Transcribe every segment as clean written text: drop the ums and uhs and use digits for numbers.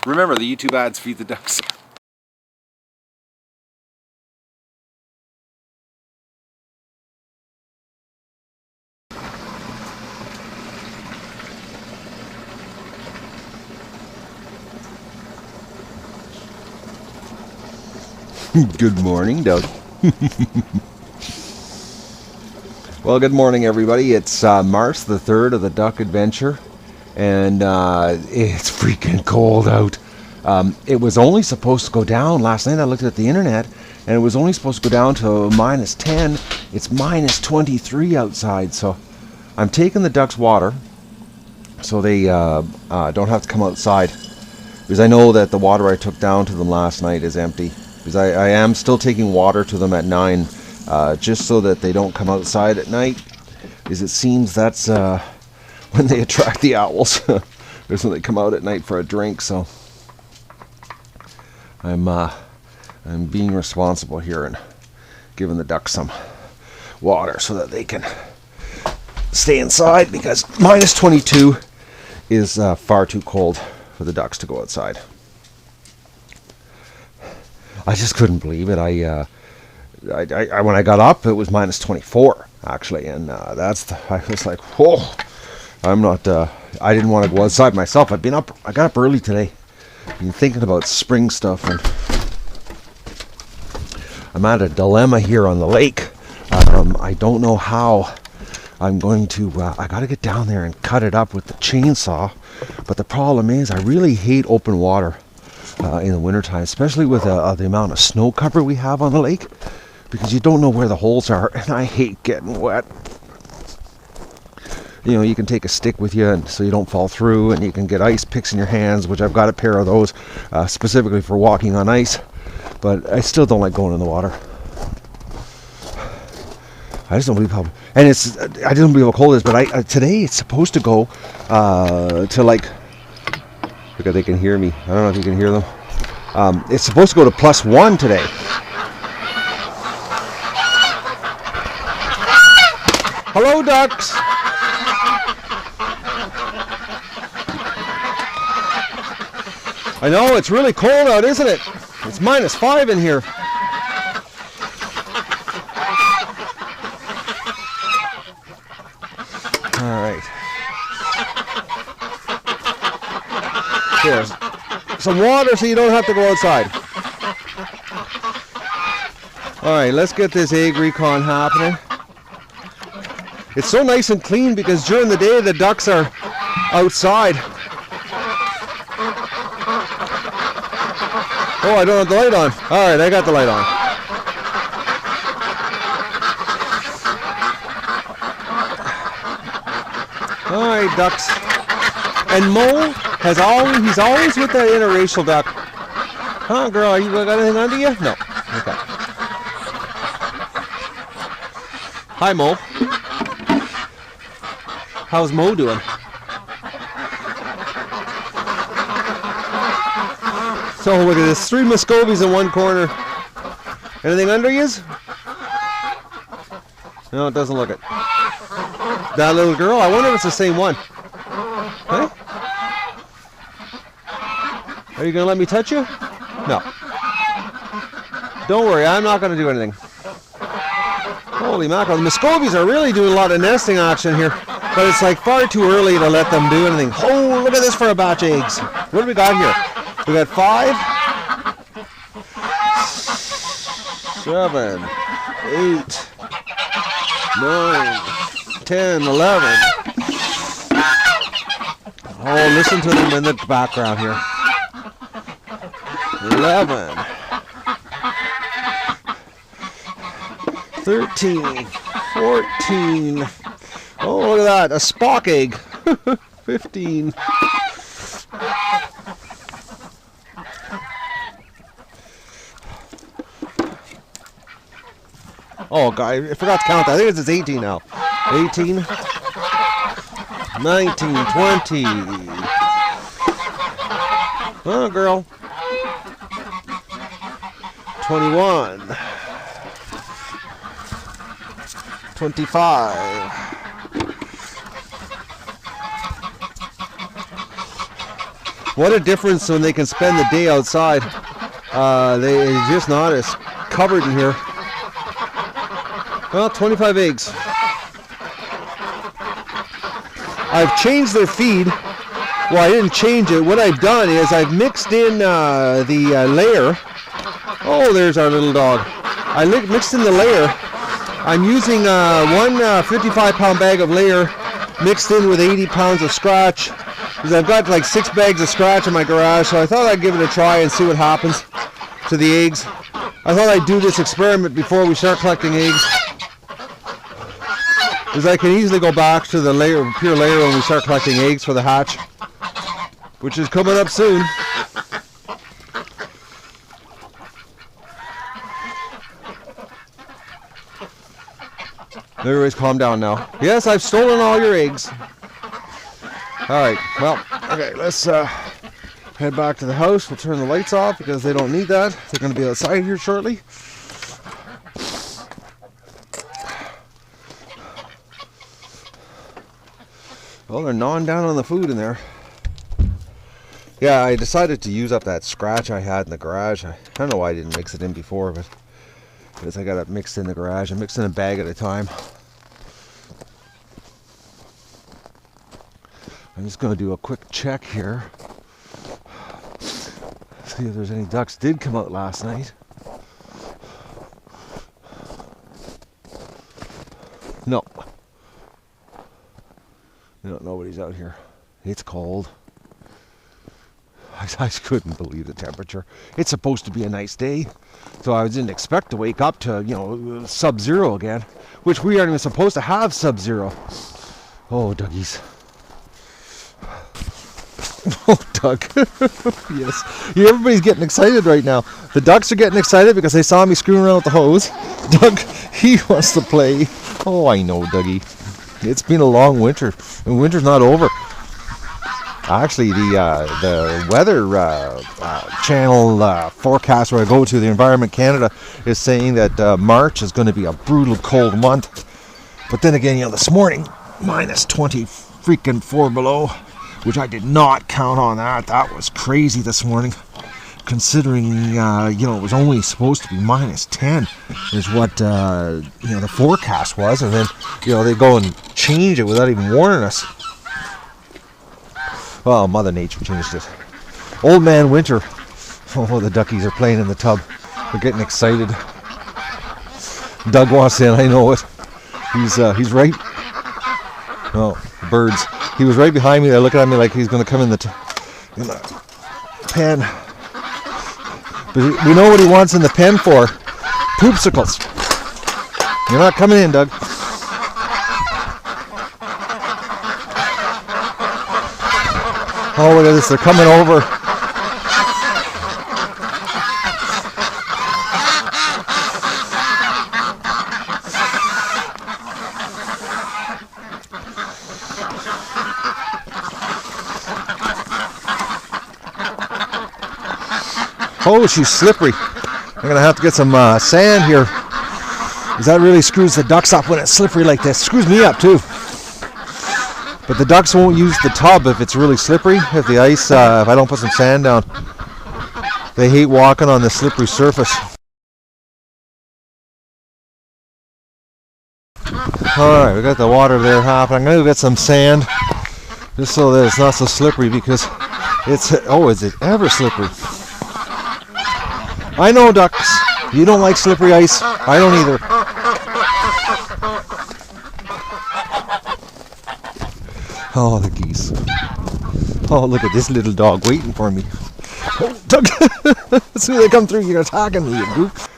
Remember, the YouTube ads feed the ducks. Good morning, Doug. Well, good morning, everybody. It's March the 3rd of the Duck Adventure, and it's freaking cold out. It was only supposed to go down. Last night I looked at the internet, and it was only supposed to go down to minus 10. It's minus 23 outside, so I'm taking the ducks water so they don't have to come outside, because I know that the water I took down to them last night is empty. Because I am still taking water to them at 9, just so that they don't come outside at night. Because it seems that's when they attract the owls. That's when they come out at night for a drink. So I'm being responsible here and giving the ducks some water so that they can stay inside. Because minus 22 is far too cold for the ducks to go outside. I just couldn't believe it. I when I got up, it was minus 24 actually, and I was like, whoa! I'm not. I didn't want to go outside myself. I got up early today, been thinking about spring stuff, and I'm at a dilemma here on the lake. I don't know how I'm going to. I got to get down there and cut it up with the chainsaw, but the problem is I really hate open water. In the wintertime, especially with the amount of snow cover we have on the lake, because you don't know where the holes are, and I hate getting wet. You know, you can take a stick with you and so you don't fall through, and you can get ice picks in your hands, which I've got a pair of those specifically for walking on ice, but I still don't like going in the water. I just don't believe how, and I don't believe how cold it is, but today it's supposed to go to like, because they can hear me. I don't know if you can hear them. It's supposed to go to +1 today. Hello, ducks. I know, it's really cold out, isn't it? It's minus 5 in here. All right. Here's some water so you don't have to go outside. Alright, let's get this egg recon happening. It's so nice and clean because during the day the ducks are outside. Oh, I don't have the light on. Alright, I got the light on. Alright, ducks. And Mo he's always with the interracial duck. Huh, girl, you got anything under you? No. Okay. Hi, Mo. How's Mo doing? So look at this, 3 Muscovies in one corner. Anything under yous? No, it doesn't look it. That little girl, I wonder if it's the same one. Hey? Are you going to let me touch you? No. Don't worry, I'm not going to do anything. Holy mackerel. The Muscovies are really doing a lot of nesting action here, but it's like far too early to let them do anything. Oh, look at this for a batch of eggs. What do we got here? We got 5, 7, 8, 9, 10, 11. Oh, listen to them in the background here. 11, 13, 14. Oh, look at that, a Spock egg. 15. Oh, God, I forgot to count that. I think it's 18 now. 18, 19, 20. Oh, girl. 21. 25. What a difference when they can spend the day outside. They're just not as covered in here. Well, 25 eggs. I've changed their feed. Well, I didn't change it. What I've done is I've mixed in the layer. Oh, there's our little dog. I mixed in the layer. I'm using one 55-pound bag of layer mixed in with 80 pounds of scratch. Because I've got like 6 bags of scratch in my garage, so I thought I'd give it a try and see what happens to the eggs. I thought I'd do this experiment before we start collecting eggs. Because I can easily go back to the layer, pure layer, when we start collecting eggs for the hatch, which is coming up soon. Everybody's calm down now. Yes, I've stolen all your eggs. Alright, well, okay, let's head back to the house. We'll turn the lights off because they don't need that. They're going to be outside here shortly. Well, they're gnawing down on the food in there. Yeah, I decided to use up that scratch I had in the garage. I don't know why I didn't mix it in before, but because I got it mixed in the garage. I mixed in a bag at a time. I'm just going to do a quick check here. See if there's any ducks did come out last night. No. No, nobody's out here. It's cold. I couldn't believe the temperature. It's supposed to be a nice day, so I didn't expect to wake up to, you know, sub-zero again, which we aren't even supposed to have sub-zero. Oh, duggies. Oh, Doug. Yes. Yeah, everybody's getting excited right now. The ducks are getting excited because they saw me screwing around with the hose. Doug, he wants to play. Oh, I know, Dougie. It's been a long winter, and winter's not over. Actually, the weather channel forecast where I go to, the Environment Canada, is saying that March is going to be a brutal cold month. But then again, you know, this morning, minus 20 freaking 4 below, which I did not count on that. That was crazy this morning, considering, you know, it was only supposed to be minus 10 is what, you know, the forecast was. And then, you know, they go and change it without even warning us. Well, Mother Nature changed it. Old Man Winter. Oh, the duckies are playing in the tub. They're getting excited. Doug wants in, I know it. He's right. Oh, birds. He was right behind me. They're looking at me like he's going to come in the pen. But we know what he wants in the pen for. Poopsicles. You're not coming in, Doug. Oh, look at this. They're coming over. Oh, she's slippery. I'm going to have to get some sand here, because that really screws the ducks up when it's slippery like this. Screws me up too. But the ducks won't use the tub if it's really slippery. If the ice, if I don't put some sand down, they hate walking on the slippery surface. Alright, we got the water there happening. I'm going to get some sand, just so that it's not so slippery, because it's, oh, is it ever slippery? I know, ducks. You don't like slippery ice. I don't either. Oh, the geese. Oh, look at this little dog waiting for me. Oh, Doug. As soon as they come through, you're attacking me, you goof.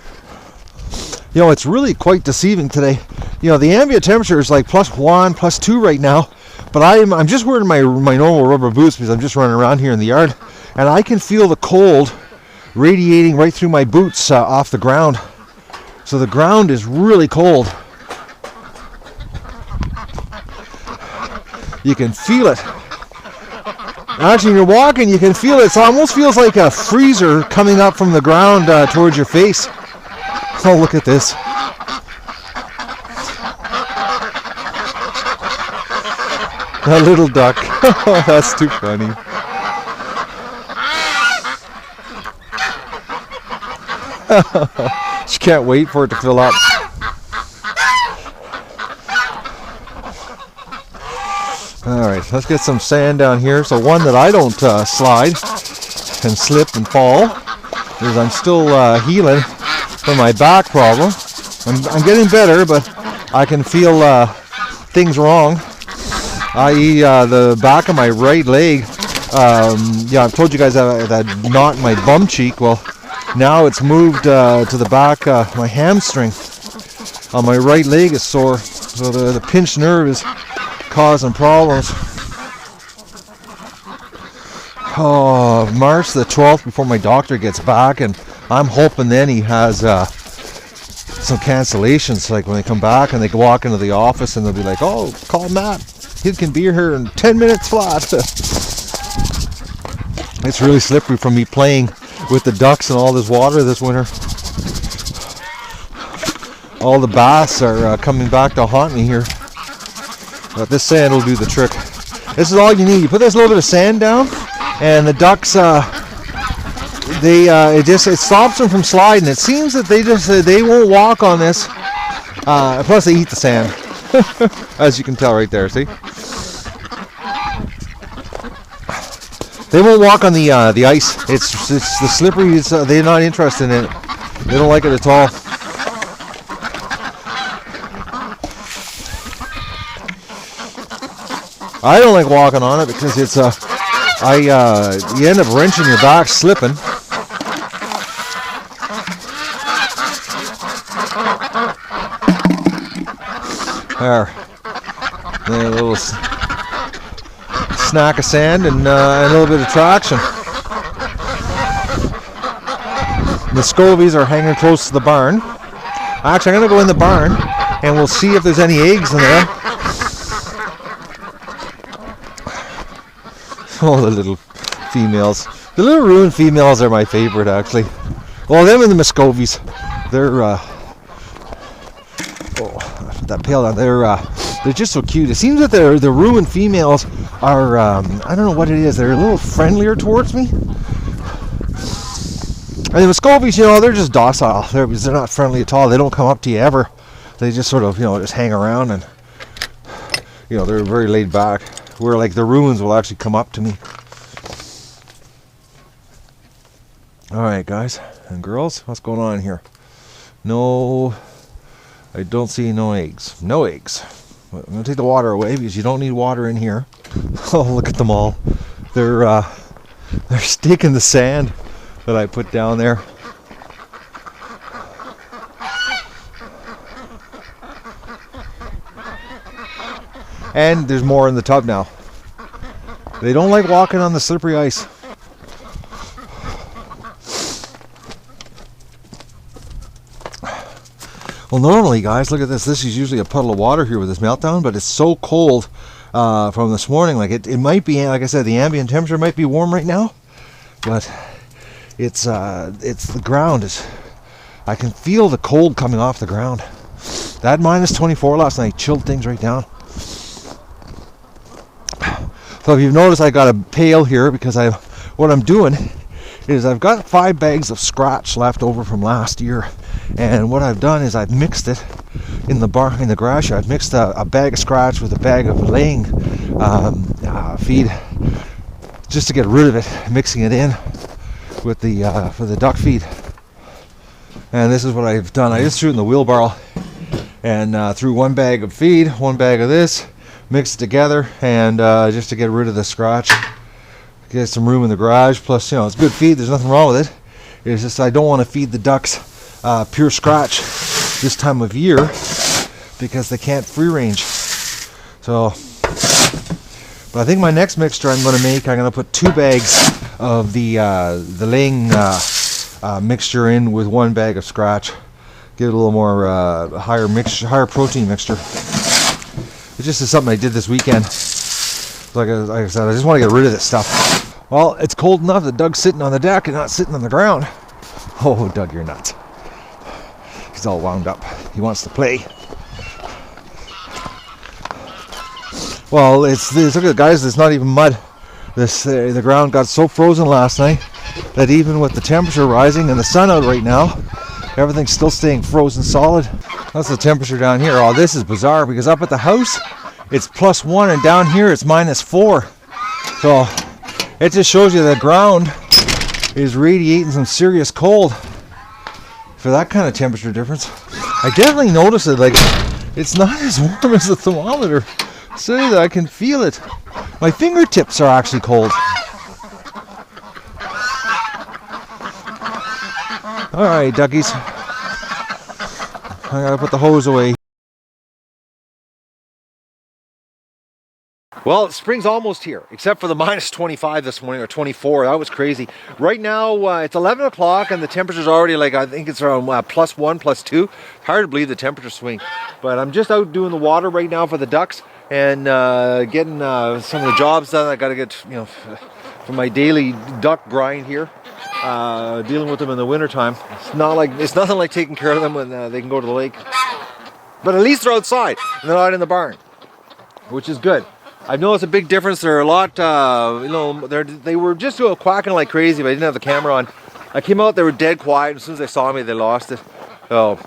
You know, it's really quite deceiving today. You know, the ambient temperature is like +1, +2 right now. But I'm just wearing my normal rubber boots because I'm just running around here in the yard. And I can feel the cold radiating right through my boots off the ground. So the ground is really cold. You can feel it. Actually, when you're walking, you can feel it. It almost feels like a freezer coming up from the ground towards your face. Oh, look at this. That little duck. Oh, that's too funny. She can't wait for it to fill up. Alright, let's get some sand down here. So one that I don't slide and slip and fall is I'm still healing from my back problem. I'm getting better, but I can feel things wrong, i.e. The back of my right leg. Yeah, I've told you guys that knot in my bum cheek. Well, now it's moved to the back. My hamstring on my right leg is sore, so the pinched nerve is causing problems. Oh, March the 12th before my doctor gets back, and I'm hoping then he has some cancellations, like when they come back and they walk into the office and they'll be like, oh, call Matt, he can be here in 10 minutes flat. It's really slippery from me playing with the ducks and all this water this winter. All the bass are coming back to haunt me here. But this sand will do the trick. This is all you need. You put this little bit of sand down, and the ducks, it stops them from sliding. It seems that they won't walk on this. Plus, they eat the sand, as you can tell right there. See, they won't walk on the ice. It's the slippery. They're not interested in it. They don't like it at all. I don't like walking on it because it's you end up wrenching your back, slipping. There, a little snack of sand and a little bit of traction. The scovies are hanging close to the barn. Actually, I'm going to go in the barn and we'll see if there's any eggs in there. Oh, the little females. The little ruined females are my favorite, actually. Well, them and the Muscovies. They're, that pail down. They're just so cute. It seems that the ruined females are, I don't know what it is. They're a little friendlier towards me. And the Muscovies, they're just docile. They're not friendly at all. They don't come up to you ever. They just sort of, just hang around and, they're very laid back. Where like the ruins will actually come up to me. Alright, guys and girls, what's going on here? No, I don't see no eggs. No eggs. I'm going to take the water away because you don't need water in here. Oh, look at them all. They're sticking the sand that I put down there. And there's more in the tub now. They don't like walking on the slippery ice. Well, normally, guys, look at this. This is usually a puddle of water here with this meltdown, but it's so cold from this morning. Like it might be, like I said, the ambient temperature might be warm right now, but it's the ground is. I can feel the cold coming off the ground. That minus 24 last night chilled things right down. So if you've noticed, I got a pail here because what I'm doing is I've got 5 bags of scratch left over from last year, and what I've done is I've mixed it in the garage. I've mixed a bag of scratch with a bag of laying feed just to get rid of it, mixing it in with the for the duck feed. And this is what I've done. I just threw it in the wheelbarrow and threw 1 bag of feed, 1 bag of this. Mix it together and just to get rid of the scratch, get some room in the garage. Plus, it's good feed. There's nothing wrong with it. It's just I don't want to feed the ducks pure scratch this time of year because they can't free range. So, but I think my next mixture I'm going to make, I'm going to put 2 bags of the laying mixture in with 1 bag of scratch. Get a little more higher protein mixture. It just is something I did this weekend. Like I said, I just want to get rid of this stuff. Well, it's cold enough that Doug's sitting on the deck and not sitting on the ground. Oh, Doug, you're nuts. He's all wound up. He wants to play. Well, look at it, guys. It's not even mud. The ground got so frozen last night that even with the temperature rising and the sun out right now, Everything's still staying frozen solid. That's the temperature down here. Oh, this is bizarre because up at the house it's +1 and down here it's -4. So it just shows you the ground is radiating some serious cold for that kind of temperature difference. I definitely notice it, like it's not as warm as the thermometer. So that I can feel it. My fingertips are actually cold. Alright, duckies. I gotta put the hose away. Well, spring's almost here, except for the -25 this morning, or 24. That was crazy. Right now, it's 11 o'clock and the temperature's already like, I think it's around +1, +2. Hard to believe the temperature swing. But I'm just out doing the water right now for the ducks and getting some of the jobs done. I gotta get, for my daily duck grind here. Dealing with them in the wintertime. It's nothing like taking care of them when they can go to the lake. But at least they're outside and they're not in the barn, which is good. I've noticed a big difference. They're a lot, they were just quacking like crazy, but I didn't have the camera on. I came out, they were dead quiet. As soon as they saw me, they lost it. So,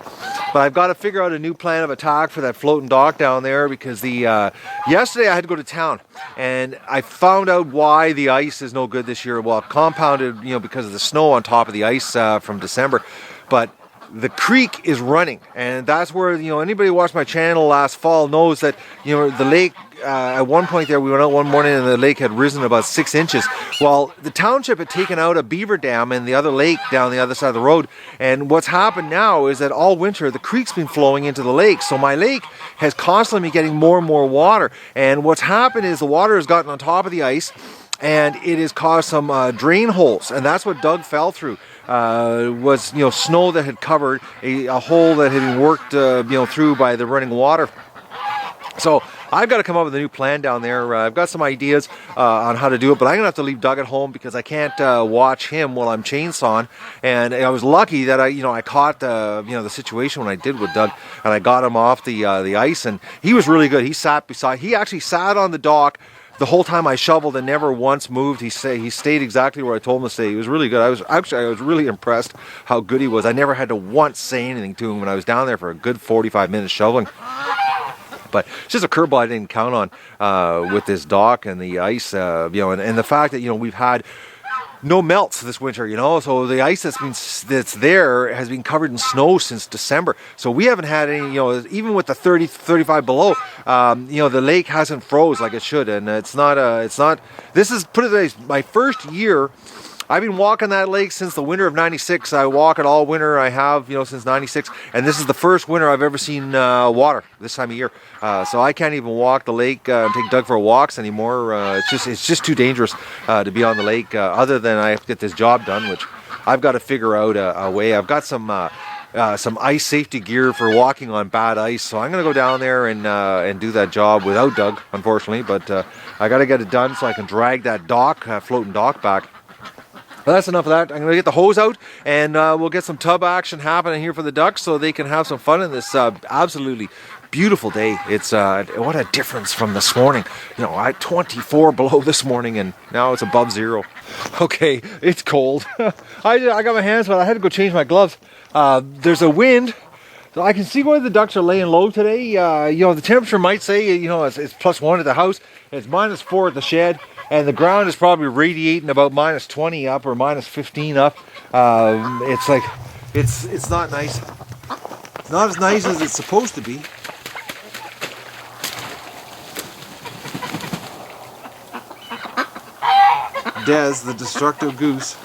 but I've got to figure out a new plan of attack for that floating dock down there because yesterday I had to go to town and I found out why the ice is no good this year. Well, compounded, because of the snow on top of the ice from December, but the creek is running, and that's where, anybody who watched my channel last fall knows that, the lake, at one point there, we went out one morning and the lake had risen about 6 inches. Well, the township had taken out a beaver dam in the other lake down the other side of the road, and what's happened now is that all winter the creek's been flowing into the lake, so my lake has constantly been getting more and more water, and what's happened is the water has gotten on top of the ice, and it has caused some drain holes, and that's what Doug fell through. Was snow that had covered a hole that had been worked through by the running water. So I've got to come up with a new plan down there. I've got some ideas on how to do it, but I'm gonna have to leave Doug at home because I can't watch him while I'm chainsawing. And I was lucky that I caught the situation when I did with Doug, and I got him off the ice, and he was really good. He actually sat on the dock the whole time I shoveled and never once moved. He stayed exactly where I told him to stay. He was really good. I was really impressed how good he was. I never had to once say anything to him when I was down there for a good 45 minutes shoveling. But it's just a curveball I didn't count on with this dock and the ice, and the fact that we've had no melts this winter, so the ice that's there has been covered in snow since December. So we haven't had any, even with the 30, 35 below, the lake hasn't froze like it should, and it's not. This is, put it this way, my first year. I've been walking that lake since the winter of '96. I walk it all winter. I have, since '96, and this is the first winter I've ever seen water this time of year. So I can't even walk the lake and take Doug for walks anymore. It's just too dangerous to be on the lake. Other than I have to get this job done, which I've got to figure out a way. I've got some ice safety gear for walking on bad ice, so I'm going to go down there and do that job without Doug, unfortunately. But I got to get it done so I can drag that floating dock back. But that's enough of that. I'm going to get the hose out and we'll get some tub action happening here for the ducks so they can have some fun in this absolutely beautiful day. It's what a difference from this morning. I had 24 below this morning and now it's above 0. Okay, it's cold. I got my hands wet. I had to go change my gloves. There's a wind. So I can see why the ducks are laying low today. The temperature might say, it's +1 at the house. It's -4 at the shed. And the ground is probably radiating about -20 up or -15 up. It's like, it's not nice. It's not as nice as it's supposed to be. Des, the destructive goose.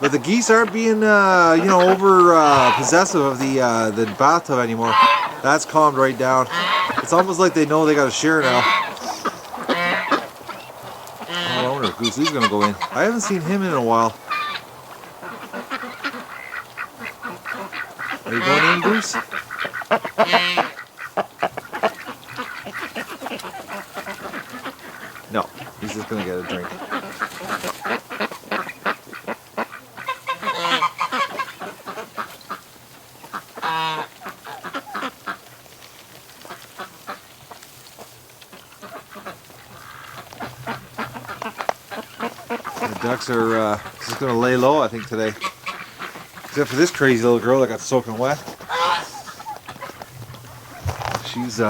But the geese aren't being, over possessive of the bathtub anymore. That's calmed right down. It's almost like they know they got to share now. Oh, I wonder if Goose is going to go in. I haven't seen him in a while. Are you going in, Goose? No, he's just going to get a drink. ducks are just going to lay low, I think, today. Except for this crazy little girl that got soaking wet. She's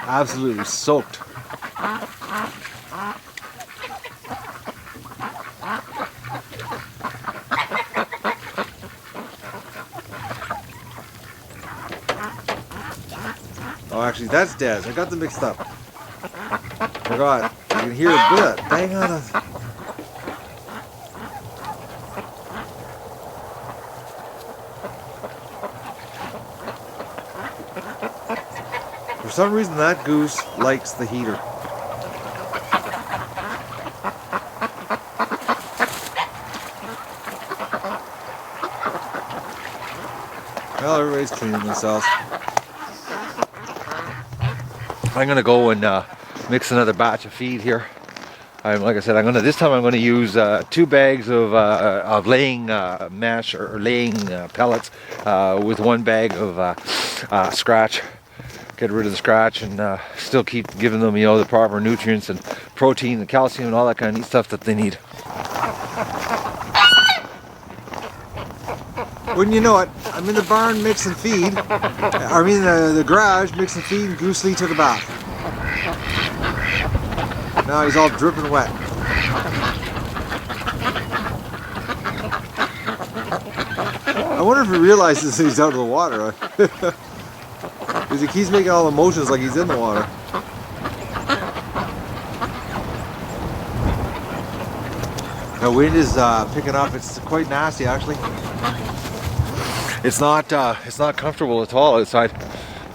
absolutely soaked. Oh, actually, that's Daz. I got them mixed up. Forgot. You can hear a bit. Dang on us. For some reason, that goose likes the heater. Well, everybody's cleaning themselves. I'm gonna go and mix another batch of feed here. Like I said, this time I'm gonna use 2 bags of laying mash or laying pellets with 1 bag of scratch. Get rid of the scratch and still keep giving them, the proper nutrients and protein and calcium and all that kind of neat stuff that they need. Wouldn't you know it, I'm in the barn mixing feed. I mean the garage mixing feed, and Goose Lee took a bath. Now he's all dripping wet. I wonder if he realizes he's out of the water. Because he keeps making all the motions like he's in the water. The wind is picking up. It's quite nasty, actually. It's not comfortable at all outside.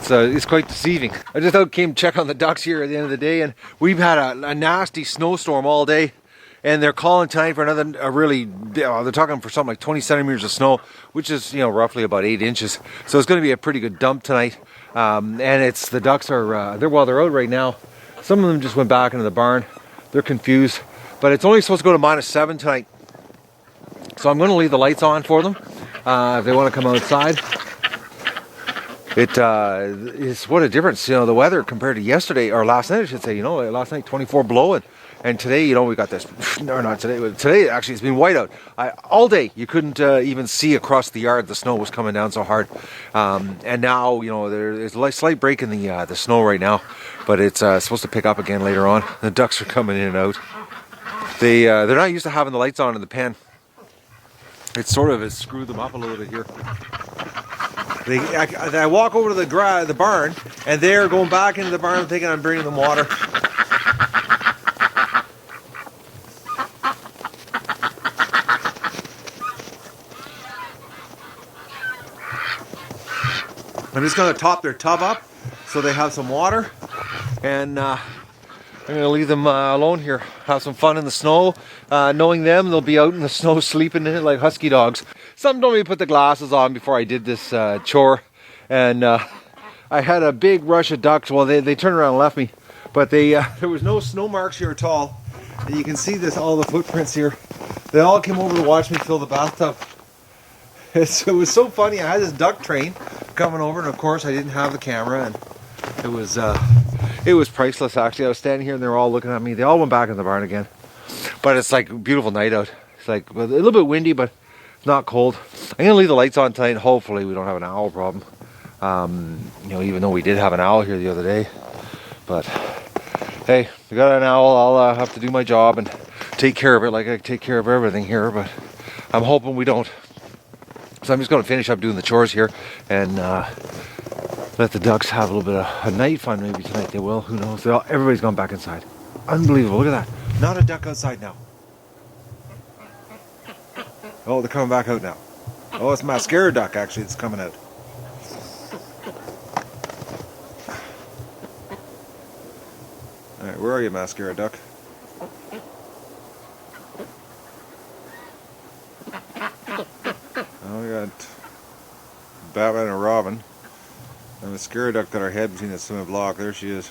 It's quite deceiving. I just came to check on the ducks here at the end of the day, and we've had a nasty snowstorm all day, and they're calling tonight for another they're talking for something like 20 centimeters of snow, which is roughly about 8 inches. So it's going to be a pretty good dump tonight. And the ducks are they're out right now. Some of them just went back into the barn. They're confused, but it's only supposed to go to -7 tonight. So I'm going to leave the lights on for them if they want to come outside. It's what a difference, the weather compared to yesterday, or last night I should say. Last night 24 below, and today, we got this, or not today, but today actually it's been white out. All day you couldn't even see across the yard. The snow was coming down so hard, and now there's a slight break in the snow right now, but it's supposed to pick up again later on. The ducks are coming in and out. They're not used to having the lights on in the pen. It sort of has screwed them up a little bit here. I walk over to the barn, and they're going back into the barn thinking I'm bringing them water. I'm just going to top their tub up so they have some water, and I'm going to leave them alone here, have some fun in the snow. Knowing them, they'll be out in the snow sleeping in it like husky dogs. Some told me to put the glasses on before I did this chore, and I had a big rush of ducks. Well, they turned around and left me, but there was no snow marks here at all. And you can see all the footprints here. They all came over to watch me fill the bathtub. It was so funny. I had this duck train coming over, and of course I didn't have the camera, and it was priceless. Actually, I was standing here and they were all looking at me. They all went back in the barn again. But it's like a beautiful night out. It's like a little bit windy, but not cold. I'm gonna leave the lights on tonight. Hopefully we don't have an owl problem. Even though we did have an owl here the other day. But hey, we got an owl. I'll have to do my job and take care of it like I take care of everything here. But I'm hoping we don't. So I'm just going to finish up doing the chores here and let the ducks have a little bit of a night fun. Maybe tonight they will. Who knows? Everybody's gone back inside. Unbelievable. Look at that. Not a duck outside now. Oh, they're coming back out now. Oh, it's mascara duck actually that's coming out. Alright, where are you, mascara duck? Oh, we got Batman and Robin. And the mascara duck got her head between the cement block. There she is.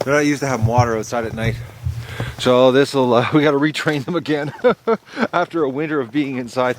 They're not used to having water outside at night. So we got to retrain them again after a winter of being inside.